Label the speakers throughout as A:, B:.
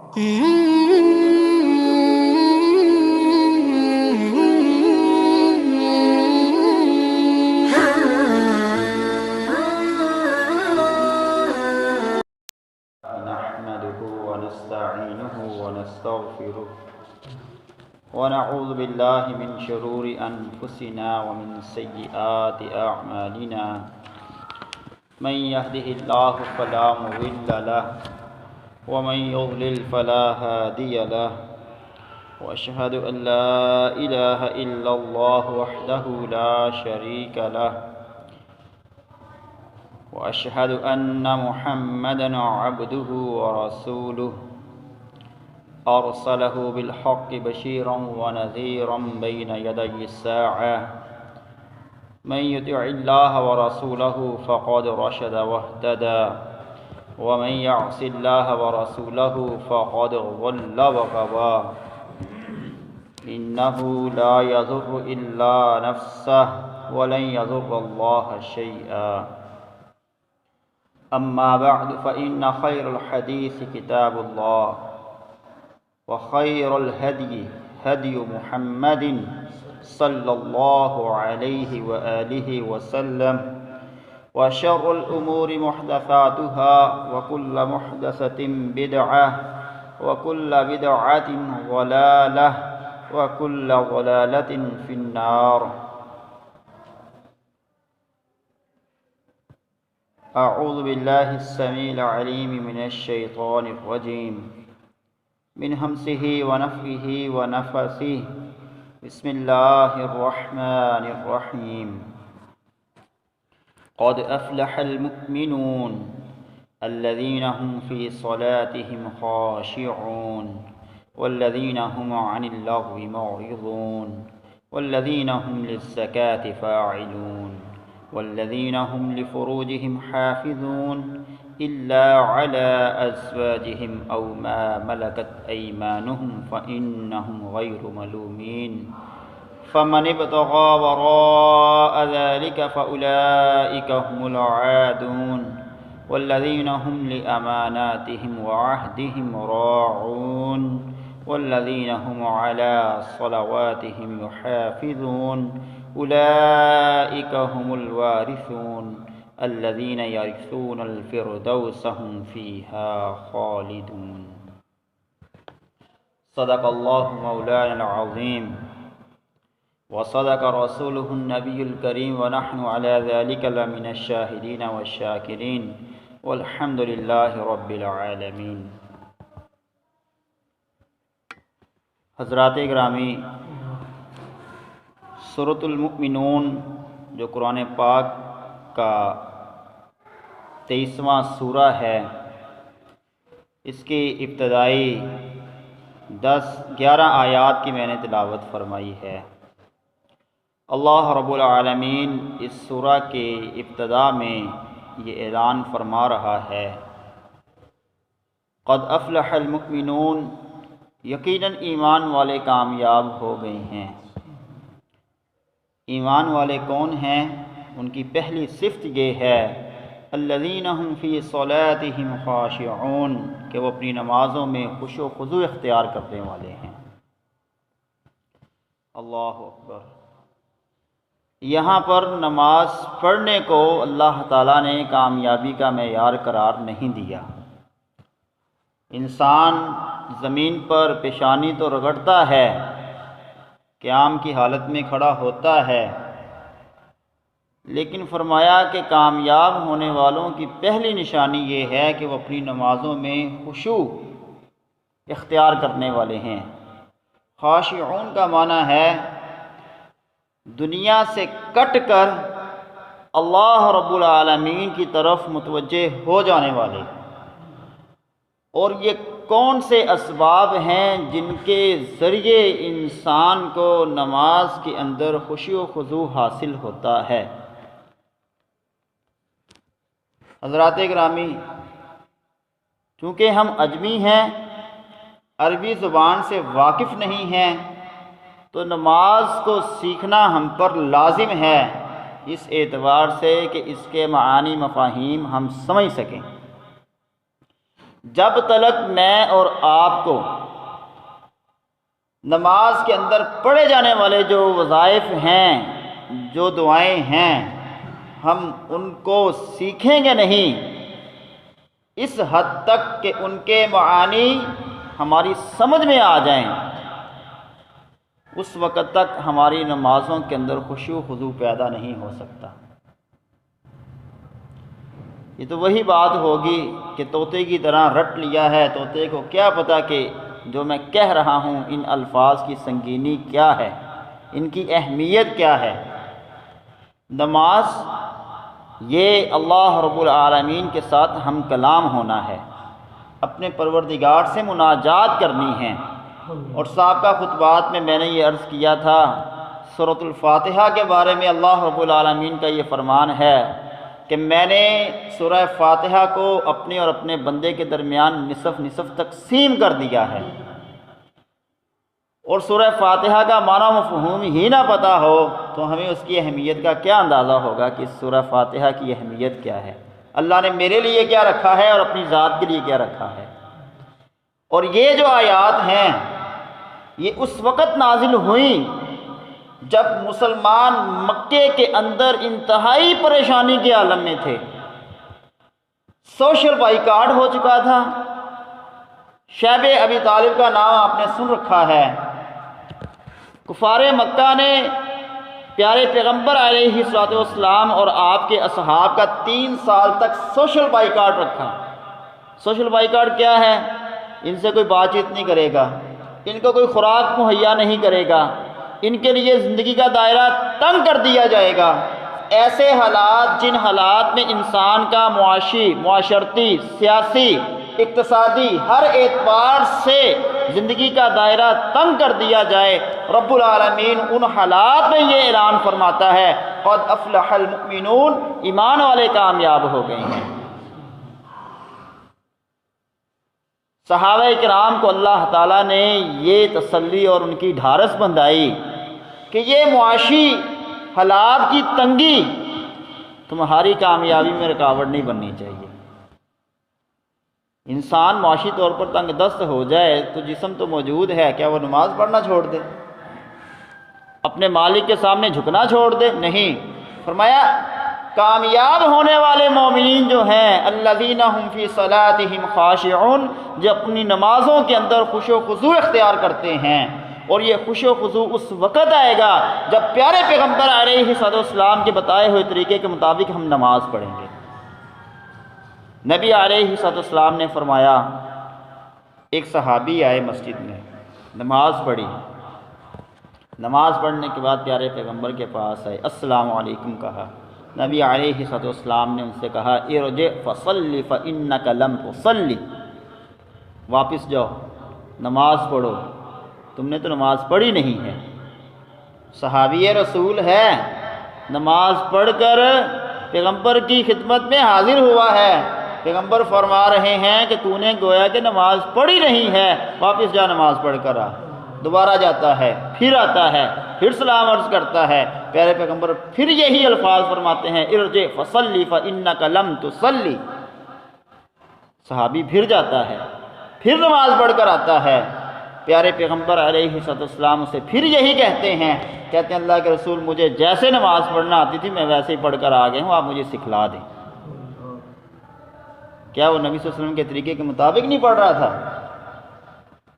A: نحمده ونستعينه ونستغفره ونعوذ بالله من شرور أنفسنا ومن سيئات أعمالنا من يهده الله فلا مضل له ومن يضلل فلا هادي له وأشهد أن لا إله إلا الله وحده لا شريك له وأشهد أن محمدًا عبده ورسوله أرسله بالحق بشيرا ونذيرا بين يدي الساعة من يطع الله ورسوله فقد رشد واهتدى ومن يعص الله ورسوله فقد ضل وغوى إنه لا يضر إلا نفسه ولن يضر الله شيئا أما بعد فإن خير الحديث كتاب الله وخير الهدي هدي محمد صلى الله عليه وآله وسلم وشر الأمور محدثاتها وكل محدثة بدعة وكل بدعة ضلالة وكل ضلالة في النار أعوذ بالله السميع العليم من الشيطان الرجيم من همزه ونفخه ونفثه بسم الله الرحمن الرحيم قد أفلح المؤمنون الذين هم في صلاتهم خاشعون والذين هم عن اللغو معرضون والذين هم للزكاة فاعلون والذين هم لفروجهم حافظون إلا على أزواجهم أو ما ملكت أيمانهم فإنهم غير ملومين فمن ابتغى وراء ذلك فأولئك هم العادون والذين هم لأماناتهم وعهدهم راعون والذين هم على صلواتهم يحافظون أولئك هم الوارثون الذين يرثون الفردوس هم فيها خالدون صدق الله مولانا العظيم وصدق رسوله النبي الكريم ونحن على ذلك لمن الشاهدين والشاكرين والحمد لله رب العالمين۔ حضرات گرامی، سورۃ المؤمنون جو قرآن پاک کا 23واں سورہ ہے، اس کی ابتدائی 11 آیات کی میں نے تلاوت فرمائی ہے۔ اللہ رب العالمین اس سورہ کے ابتدا میں یہ اعلان فرما رہا ہے، قد افلح المؤمنون، یقیناً ایمان والے کامیاب ہو گئے ہیں۔ ایمان والے کون ہیں؟ ان کی پہلی صفت یہ ہے الذین هم فی صلاتهم خاشعون، کہ وہ اپنی نمازوں میں خشوع و خضوع اختیار کرنے والے ہیں۔ اللہ اکبر۔ یہاں پر نماز پڑھنے کو اللہ تعالیٰ نے کامیابی کا معیار قرار نہیں دیا۔ انسان زمین پر پیشانی تو رگڑتا ہے، قیام کی حالت میں کھڑا ہوتا ہے، لیکن فرمایا کہ کامیاب ہونے والوں کی پہلی نشانی یہ ہے کہ وہ اپنی نمازوں میں خشوع اختیار کرنے والے ہیں۔ خاشعون کا معنی ہے دنیا سے کٹ کر اللہ رب العالمین کی طرف متوجہ ہو جانے والے۔ اور یہ کون سے اسباب ہیں جن کے ذریعے انسان کو نماز کے اندر خشوع و خضوع حاصل ہوتا ہے؟ حضرات گرامی، چونکہ ہم اجمی ہیں، عربی زبان سے واقف نہیں ہیں، تو نماز کو سیکھنا ہم پر لازم ہے، اس اعتبار سے کہ اس کے معانی مفاہیم ہم سمجھ سکیں۔ جب تلک میں اور آپ کو نماز کے اندر پڑھے جانے والے جو وظائف ہیں، جو دعائیں ہیں، ہم ان کو سیکھیں گے نہیں اس حد تک کہ ان کے معانی ہماری سمجھ میں آ جائیں، اس وقت تک ہماری نمازوں کے اندر خشوع خضوع پیدا نہیں ہو سکتا۔ یہ تو وہی بات ہوگی کہ طوطے کی طرح رٹ لیا ہے، طوطے کو کیا پتہ کہ جو میں کہہ رہا ہوں ان الفاظ کی سنگینی کیا ہے، ان کی اہمیت کیا ہے۔ نماز یہ اللہ رب العالمین کے ساتھ ہم کلام ہونا ہے، اپنے پروردگار سے مناجات کرنی ہے۔ اور سابقہ خطبات میں نے یہ عرض کیا تھا، سورۃ الفاتحہ کے بارے میں اللہ رب العالمین کا یہ فرمان ہے کہ میں نے سورہ فاتحہ کو اپنے اور اپنے بندے کے درمیان نصف نصف تقسیم کر دیا ہے۔ اور سورہ فاتحہ کا معنی مفہوم ہی نہ پتہ ہو تو ہمیں اس کی اہمیت کا کیا اندازہ ہوگا کہ سورہ فاتحہ کی اہمیت کیا ہے، اللہ نے میرے لیے کیا رکھا ہے اور اپنی ذات کے لیے کیا رکھا ہے۔ اور یہ جو آیات ہیں یہ اس وقت نازل ہوئیں جب مسلمان مکے کے اندر انتہائی پریشانی کے عالم میں تھے، سوشل بائیکاٹ ہو چکا تھا۔ شیب ابی طالب کا نام آپ نے سن رکھا ہے۔ کفار مکہ نے پیارے پیغمبر علیہ الصلوۃ والسلام اور آپ کے اصحاب کا 3 سال تک سوشل بائیکاٹ رکھا۔ سوشل بائیکاٹ کیا ہے؟ ان سے کوئی بات چیت نہیں کرے گا، ان کو کوئی خوراک مہیا نہیں کرے گا، ان کے لیے زندگی کا دائرہ تنگ کر دیا جائے گا۔ ایسے حالات جن حالات میں انسان کا معاشی، معاشرتی، سیاسی، اقتصادی ہر اعتبار سے زندگی کا دائرہ تنگ کر دیا جائے، رب العالمین ان حالات میں یہ اعلان فرماتا ہے قد افلح المؤمنون، ایمان والے کامیاب ہو گئے ہیں۔ صحابہ کرام کو اللہ تعالیٰ نے یہ تسلی اور ان کی ڈھارس بندھائی کہ یہ معاشی حالات کی تنگی تمہاری کامیابی میں رکاوٹ نہیں بننی چاہیے۔ انسان معاشی طور پر تنگ دست ہو جائے تو جسم تو موجود ہے، کیا وہ نماز پڑھنا چھوڑ دے؟ اپنے مالک کے سامنے جھکنا چھوڑ دے؟ نہیں، فرمایا کامیاب ہونے والے مومنین جو ہیں الذین هم فی صلاتہم خاشعون، جو اپنی نمازوں کے اندر خشوع و خضوع اختیار کرتے ہیں۔ اور یہ خشوع و خضوع اس وقت آئے گا جب پیارے پیغمبر علیہ الصلوۃ والسلام کے بتائے ہوئے طریقے کے مطابق ہم نماز پڑھیں گے۔ نبی علیہ الصلوۃ والسلام نے فرمایا، ایک صحابی آئے مسجد میں، نماز پڑھی، نماز پڑھنے کے بعد پیارے پیغمبر کے پاس آئے، السلام علیکم کہا۔ نبی علیہ الصلوۃ والسلام نے ان سے کہا ارجع فصلی فانک لم تصلی، واپس جاؤ، نماز پڑھو، تم نے تو نماز پڑھی نہیں ہے۔ صحابی رسول ہے، نماز پڑھ کر پیغمبر کی خدمت میں حاضر ہوا ہے، پیغمبر فرما رہے ہیں کہ تو نے گویا کہ نماز پڑھی نہیں ہے، واپس جا نماز پڑھ کر آ۔ دوبارہ جاتا ہے، پھر آتا ہے، پھر سلام عرض کرتا ہے، پیارے پیغمبر پھر یہی الفاظ فرماتے ہیں ارجع فصلی فانک لم تصلی۔ صحابی پھر جاتا ہے، پھر نماز پڑھ کر آتا ہے، پیارے پیغمبر علیہ الصلوۃ والسلام سے پھر یہی کہتے ہیں اللہ کے رسول مجھے جیسے نماز پڑھنا آتی تھی میں ویسے ہی پڑھ کر آ گیا ہوں، آپ مجھے سکھلا دیں۔ کیا وہ نبی صلی اللہ علیہ وسلم کے طریقے کے مطابق نہیں پڑھ رہا تھا؟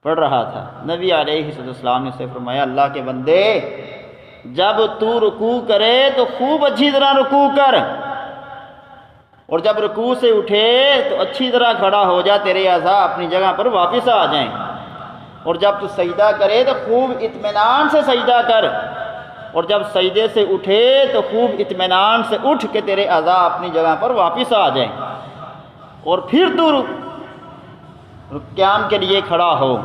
A: پڑھ رہا تھا۔ نبی علیہ السلام نے اسے فرمایا اللہ کے بندے، جب تو رکوع کرے تو خوب اچھی طرح رکوع کر، اور جب رکوع سے اٹھے تو اچھی طرح کھڑا ہو جا، تیرے اعضاء اپنی جگہ پر واپس آ جائیں، اور جب تو سجدہ کرے تو خوب اطمینان سے سجدہ کر، اور جب سجدے سے اٹھے تو خوب اطمینان سے اٹھ کے تیرے اعضاء اپنی جگہ پر واپس آ جائیں، اور پھر تو قیام کے لیے کھڑا ہو۔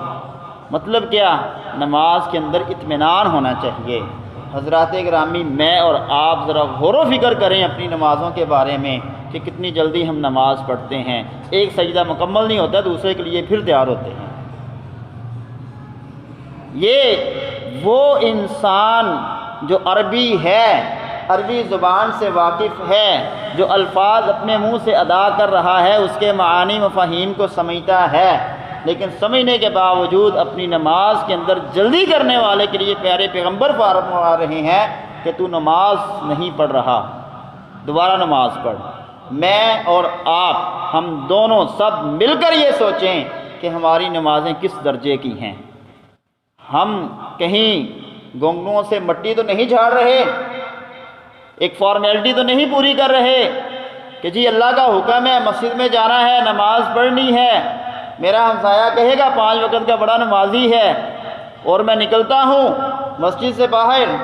A: مطلب کیا؟ نماز کے اندر اطمینان ہونا چاہیے۔ حضرات گرامی، میں اور آپ ذرا غور و فکر کریں اپنی نمازوں کے بارے میں کہ کتنی جلدی ہم نماز پڑھتے ہیں، ایک سجدہ مکمل نہیں ہوتا دوسرے کے لیے پھر تیار ہوتے ہیں۔ یہ وہ انسان جو عربی ہے، عربی زبان سے واقف ہے، جو الفاظ اپنے منہ سے ادا کر رہا ہے اس کے معانی مفاہیم کو سمجھتا ہے، لیکن سمجھنے کے باوجود اپنی نماز کے اندر جلدی کرنے والے کے لیے پیارے پیغمبر فرما رہے ہیں کہ تو نماز نہیں پڑھ رہا، دوبارہ نماز پڑھ۔ میں اور آپ ہم دونوں سب مل کر یہ سوچیں کہ ہماری نمازیں کس درجے کی ہیں۔ ہم کہیں گھنگروں سے مٹی تو نہیں جھاڑ رہے، ایک فارمیلٹی تو نہیں پوری کر رہے کہ جی اللہ کا حکم ہے مسجد میں جانا ہے، نماز پڑھنی ہے، میرا ہمسایہ کہے گا 5 وقت کا بڑا نمازی ہے اور میں نکلتا ہوں مسجد سے باہر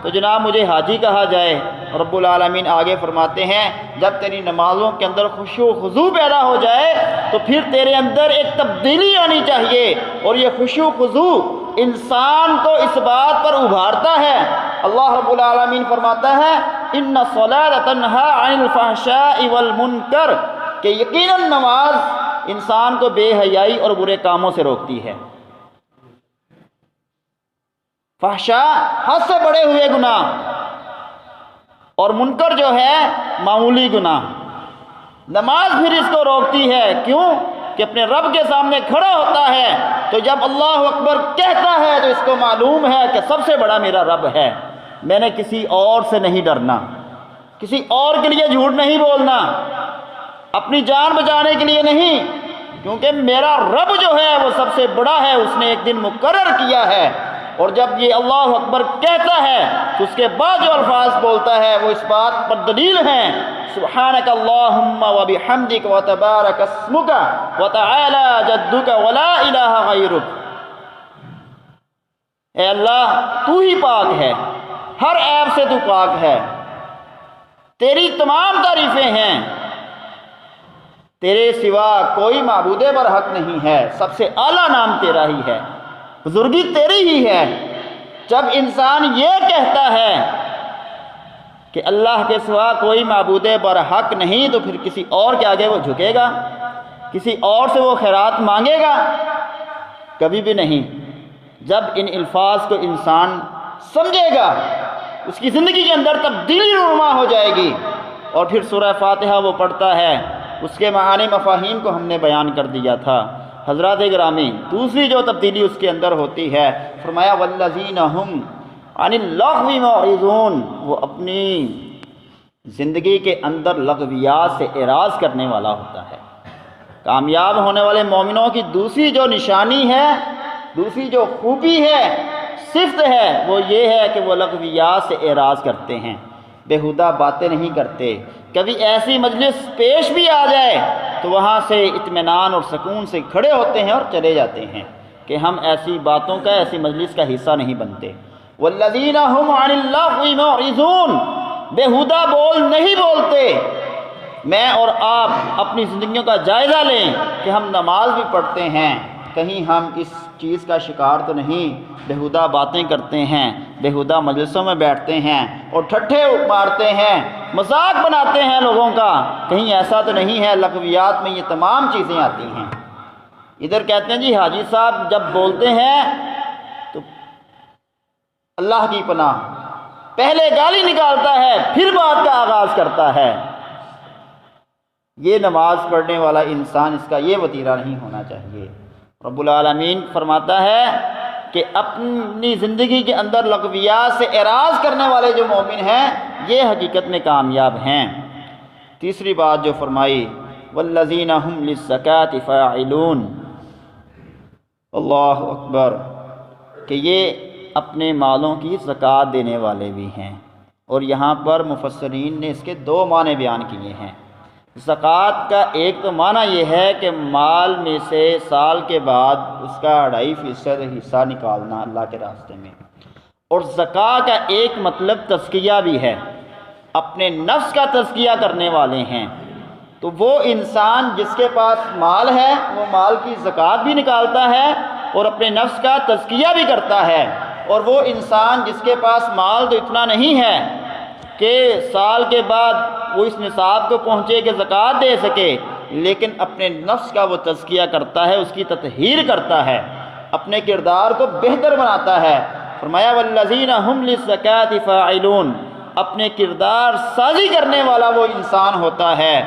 A: تو جناب مجھے حاجی کہا جائے۔ رب العالمین آگے فرماتے ہیں جب تیری نمازوں کے اندر خشوع و خضوع پیدا ہو جائے تو پھر تیرے اندر ایک تبدیلی آنی چاہیے، اور یہ خشوع و خضوع انسان کو اس بات پر ابھارتا ہے۔ اللہ رب العالمین فرماتا ہے ان الصلاۃ تنہی عن الفحشاء والمنکر، کہ یقیناً نماز انسان کو بے حیائی اور برے کاموں سے روکتی ہے۔ فحشاء حد سے بڑے ہوئے گناہ، اور منکر جو ہے معمولی گناہ۔ نماز پھر اس کو روکتی ہے، کیوں کہ اپنے رب کے سامنے کھڑا ہوتا ہے تو جب اللہ اکبر کہتا ہے تو اس کو معلوم ہے کہ سب سے بڑا میرا رب ہے، میں نے کسی اور سے نہیں ڈرنا، کسی اور کے لیے جھوٹ نہیں بولنا، اپنی جان بچانے کے لیے نہیں، کیونکہ میرا رب جو ہے وہ سب سے بڑا ہے، اس نے ایک دن مقرر کیا ہے۔ اور جب یہ اللہ اکبر کہتا ہے تو اس کے بعد جو الفاظ بولتا ہے وہ اس بات پر دلیل ہیں، سبحانک اللہم وبحمدک وتبارک اسمک وتعالی جدک ولا الہ غیرک۔ اے اللہ تو ہی پاک ہے، ہر عیب سے تو پاک ہے، تیری تمام تعریفیں ہیں، تیرے سوا کوئی معبود برحق نہیں ہے، سب سے اعلیٰ نام تیرا ہی ہے، بزرگی تیری ہی ہے۔ جب انسان یہ کہتا ہے کہ اللہ کے سوا کوئی معبود برحق نہیں تو پھر کسی اور کے آگے وہ جھکے گا، کسی اور سے وہ خیرات مانگے گا؟ کبھی بھی نہیں۔ جب ان الفاظ کو انسان سمجھے گا اس کی زندگی کے اندر تبدیلی رونما ہو جائے گی۔ اور پھر سورہ فاتحہ وہ پڑھتا ہے، اس کے معانی مفاہیم کو ہم نے بیان کر دیا تھا۔ حضرات گرامی، دوسری جو تبدیلی اس کے اندر ہوتی ہے، فرمایا والذین ہم عن اللغو معرضون، وہ اپنی زندگی کے اندر لغویات سے اعراض کرنے والا ہوتا ہے۔ کامیاب ہونے والے مومنوں کی دوسری جو نشانی ہے، دوسری جو خوبی ہے، صفت ہے، وہ یہ ہے کہ وہ لغویات سے اعراض کرتے ہیں، بیہودہ باتیں نہیں کرتے۔ کبھی ایسی مجلس پیش بھی آ جائے تو وہاں سے اطمینان اور سکون سے کھڑے ہوتے ہیں اور چلے جاتے ہیں کہ ہم ایسی باتوں کا، ایسی مجلس کا حصہ نہیں بنتے۔ والذین هم عن اللغو معرضون، بیہودہ بول نہیں بولتے۔ میں اور آپ اپنی زندگیوں کا جائزہ لیں کہ ہم نماز بھی پڑھتے ہیں، کہیں ہم اس چیز کا شکار تو نہیں، بیہودہ باتیں کرتے ہیں، بیہودہ مجلسوں میں بیٹھتے ہیں اور ٹھٹھے مارتے ہیں، مذاق بناتے ہیں لوگوں کا، کہیں ایسا تو نہیں ہے؟ لغویات میں یہ تمام چیزیں آتی ہیں۔ ادھر کہتے ہیں جی حاجی صاحب جب بولتے ہیں تو اللہ کی پناہ، پہلے گالی نکالتا ہے پھر بات کا آغاز کرتا ہے۔ یہ نماز پڑھنے والا انسان، اس کا یہ وتیرہ نہیں ہونا چاہیے۔ رب العالمین فرماتا ہے کہ اپنی زندگی کے اندر لغویات سے اعراض کرنے والے جو مومن ہیں یہ حقیقت میں کامیاب ہیں۔ تیسری بات جو فرمائی والذین هم للزکاۃ فاعلون، اللہ اکبر، کہ یہ اپنے مالوں کی زکوٰۃ دینے والے بھی ہیں۔ اور یہاں پر مفسرین نے اس کے 2 معنی بیان کیے ہیں۔ زکوٰۃ کا ایک تو معنی یہ ہے کہ مال میں سے سال کے بعد اس کا 2.5% حصہ نکالنا اللہ کے راستے میں، اور زکوٰۃ کا ایک مطلب تزکیہ بھی ہے، اپنے نفس کا تزکیہ کرنے والے ہیں۔ تو وہ انسان جس کے پاس مال ہے وہ مال کی زکوٰۃ بھی نکالتا ہے اور اپنے نفس کا تزکیہ بھی کرتا ہے، اور وہ انسان جس کے پاس مال تو اتنا نہیں ہے کہ سال کے بعد وہ اس نصاب کو پہنچے کہ زکوٰۃ دے سکے، لیکن اپنے نفس کا وہ تزکیہ کرتا ہے، اس کی تطہیر کرتا ہے، اپنے کردار کو بہتر بناتا ہے۔ فرمایا والذین هم للزکاۃ فاعلون، اپنے کردار سازی کرنے والا وہ انسان ہوتا ہے۔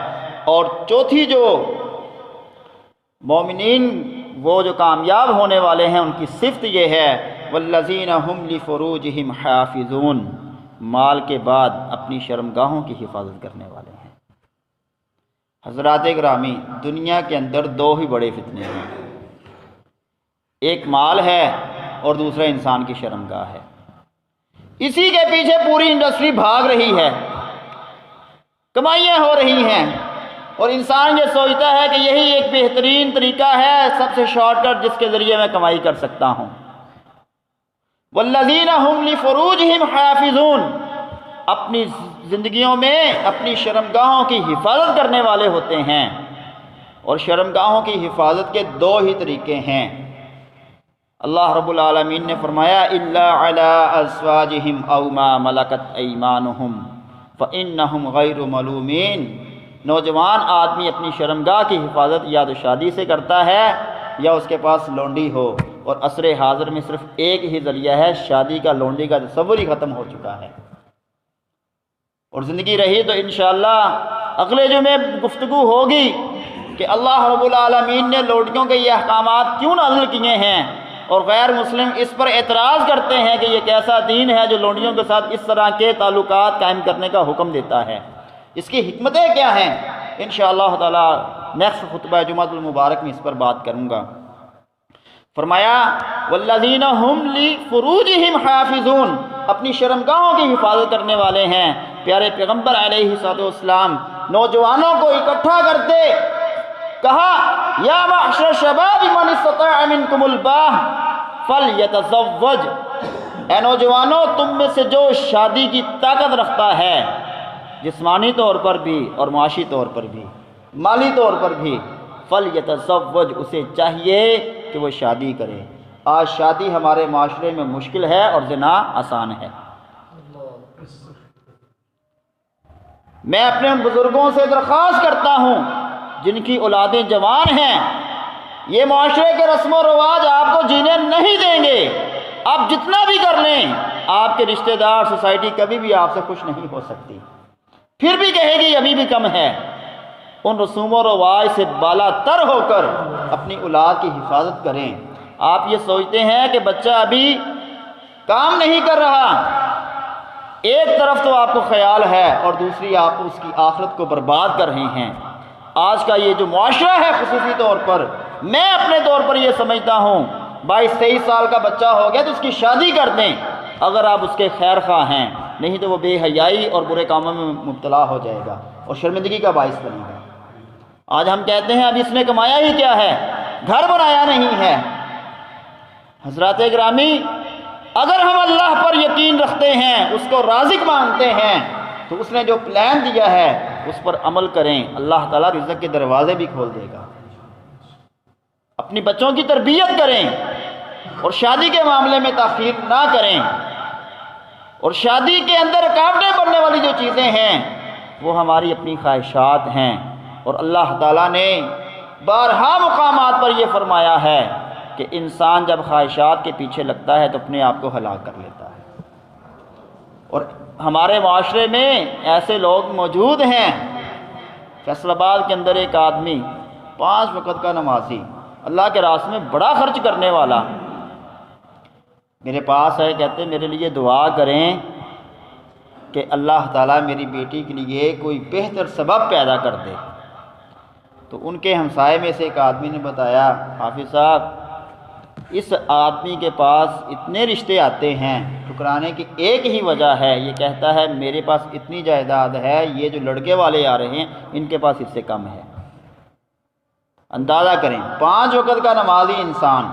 A: اور چوتھی جو مومنین وہ جو کامیاب ہونے والے ہیں ان کی صفت یہ ہے والذین هم لفروجہم حافظون، مال کے بعد اپنی شرمگاہوں کی حفاظت کرنے والے ہیں۔ حضرات گرامی، دنیا کے اندر دو ہی بڑے فتنے ہیں، ایک مال ہے اور دوسرا انسان کی شرمگاہ ہے۔ اسی کے پیچھے پوری انڈسٹری بھاگ رہی ہے، کمائیاں ہو رہی ہیں، اور انسان یہ سوچتا ہے کہ یہی ایک بہترین طریقہ ہے، سب سے شارٹ کٹ جس کے ذریعے میں کمائی کر سکتا ہوں۔ والذین هم لفروجہم حافظون، اپنی زندگیوں میں اپنی شرمگاہوں کی حفاظت کرنے والے ہوتے ہیں، اور شرمگاہوں کی حفاظت کے دو ہی طریقے ہیں۔ اللہ رب العالمین نے فرمایا الا علی ازواجہم او ما ملکت ایمانہم فانہم غیر ملومین، نوجوان آدمی اپنی شرمگاہ کی حفاظت یا تو شادی سے کرتا ہے یا اس کے پاس لونڈی ہو، اور عصر حاضر میں صرف ایک ہی ذریعہ ہے، شادی کا لونڈی کا تصور ہی ختم ہو چکا ہے۔ اور زندگی رہی تو انشاءاللہ اگلے جمعے گفتگو ہوگی کہ اللہ رب العالمین نے لونڈیوں کے یہ احکامات کیوں نازل کیے ہیں، اور غیر مسلم اس پر اعتراض کرتے ہیں کہ یہ کیسا دین ہے جو لونڈیوں کے ساتھ اس طرح کے تعلقات قائم کرنے کا حکم دیتا ہے، اس کی حکمتیں کیا ہیں۔ انشاءاللہ تعالی نیکسٹ خطبہ جمعہ المبارک میں اس پر بات کروں گا۔ فرمایا والذین هم لفروجہم حافظون، اپنی شرمگاہوں کی حفاظت کرنے والے ہیں۔ پیارے پیغمبر علیہ الصلوۃ والسلام نوجوانوں کو اکٹھا کرتے کہا یا معشر الشباب من استطاع منکم الباہ فلیتزوج، اے نوجوانوں تم میں سے جو شادی کی طاقت رکھتا ہے، جسمانی طور پر بھی اور معاشی طور پر بھی، مالی طور پر بھی، فلیتزوج، اسے چاہیے کہ وہ شادی کرے۔ آج شادی ہمارے معاشرے میں مشکل ہے اور زنا آسان ہے۔ میں اپنے ان بزرگوں سے درخواست کرتا ہوں جن کی اولادیں جوان ہیں، یہ معاشرے کے رسم و رواج آپ کو جینے نہیں دیں گے، آپ جتنا بھی کر لیں آپ کے رشتہ دار سوسائٹی کبھی بھی آپ سے خوش نہیں ہو سکتی، پھر بھی کہے گی ابھی بھی کم ہے۔ ان رسوم و رواج سے بالا تر ہو کر اپنی اولاد کی حفاظت کریں۔ آپ یہ سوچتے ہیں کہ بچہ ابھی کام نہیں کر رہا، ایک طرف تو آپ کو خیال ہے اور دوسری آپ اس کی آخرت کو برباد کر رہے ہیں۔ آج کا یہ جو معاشرہ ہے خصوصی طور پر، میں اپنے طور پر یہ سمجھتا ہوں 22-23 سال کا بچہ ہو گیا تو اس کی شادی کر دیں اگر آپ اس کے خیر خواہ ہیں، نہیں تو وہ بے حیائی اور برے کاموں میں مبتلا ہو جائے گا اور شرمندگی کا باعث بنے گا۔ آج ہم کہتے ہیں اب اس نے کمایا ہی کیا ہے، گھر بنایا نہیں ہے۔ حضرات گرامی، اگر ہم اللہ پر یقین رکھتے ہیں، اس کو رازق مانتے ہیں، تو اس نے جو پلان دیا ہے اس پر عمل کریں، اللہ تعالیٰ رزق کے دروازے بھی کھول دے گا۔ اپنی بچوں کی تربیت کریں اور شادی کے معاملے میں تاخیر نہ کریں، اور شادی کے اندر رکاوٹیں بننے والی جو چیزیں ہیں وہ ہماری اپنی خواہشات ہیں، اور اللہ تعالیٰ نے بارہا مقامات پر یہ فرمایا ہے کہ انسان جب خواہشات کے پیچھے لگتا ہے تو اپنے آپ کو ہلاک کر لیتا ہے۔ اور ہمارے معاشرے میں ایسے لوگ موجود ہیں، فیصل آباد کے اندر ایک آدمی 5 وقت کا نمازی، اللہ کے راستے میں بڑا خرچ کرنے والا، میرے پاس ہے، کہتے میرے لیے دعا کریں کہ اللہ تعالیٰ میری بیٹی کے لیے کوئی بہتر سبب پیدا کر دے۔ تو ان کے ہمسائے میں سے ایک آدمی نے بتایا حافظ صاحب اس آدمی کے پاس اتنے رشتے آتے ہیں، ٹھکرانے کی ایک ہی وجہ ہے، یہ کہتا ہے میرے پاس اتنی جائیداد ہے، یہ جو لڑکے والے آ رہے ہیں ان کے پاس اس سے کم ہے۔ اندازہ کریں 5 وقت کا نمازی انسان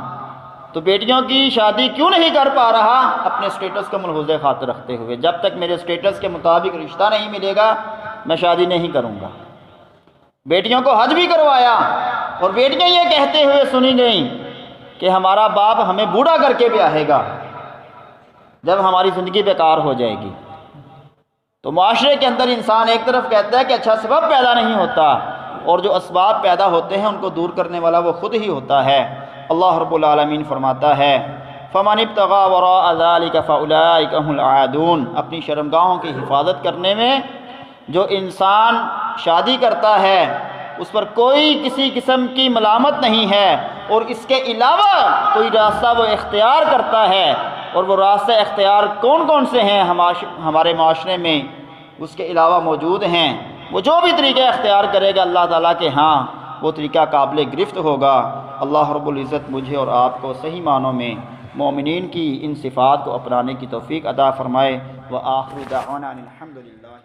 A: تو بیٹیوں کی شادی کیوں نہیں کر پا رہا؟ اپنے سٹیٹس کو ملحوظ خاطر رکھتے ہوئے، جب تک میرے سٹیٹس کے مطابق رشتہ نہیں ملے گا میں شادی نہیں کروں گا۔ بیٹیوں کو حج بھی کروایا اور بیٹیاں یہ کہتے ہوئے سنی گئیں کہ ہمارا باپ ہمیں بوڑھا کر کے بیاہے گا جب ہماری زندگی بیکار ہو جائے گی۔ تو معاشرے کے اندر انسان ایک طرف کہتا ہے کہ اچھا سبب پیدا نہیں ہوتا، اور جو اسباب پیدا ہوتے ہیں ان کو دور کرنے والا وہ خود ہی ہوتا ہے۔ اللہ رب العالمین فرماتا ہے فمن ابتغى وراء ذلك فاولئك هم العادون۔ اپنی شرمگاہوں کی حفاظت کرنے میں جو انسان شادی کرتا ہے اس پر کوئی کسی قسم کی ملامت نہیں ہے، اور اس کے علاوہ کوئی راستہ وہ اختیار کرتا ہے، اور وہ راستہ اختیار کون کون سے ہیں ہمارے معاشرے میں اس کے علاوہ موجود ہیں، وہ جو بھی طریقہ اختیار کرے گا اللہ تعالیٰ کے ہاں وہ طریقہ قابل گرفت ہوگا۔ اللہ رب العزت مجھے اور آپ کو صحیح معنوں میں مومنین کی ان صفات کو اپنانے کی توفیق عطا فرمائے۔ وآخر دعوانا الحمدللہ۔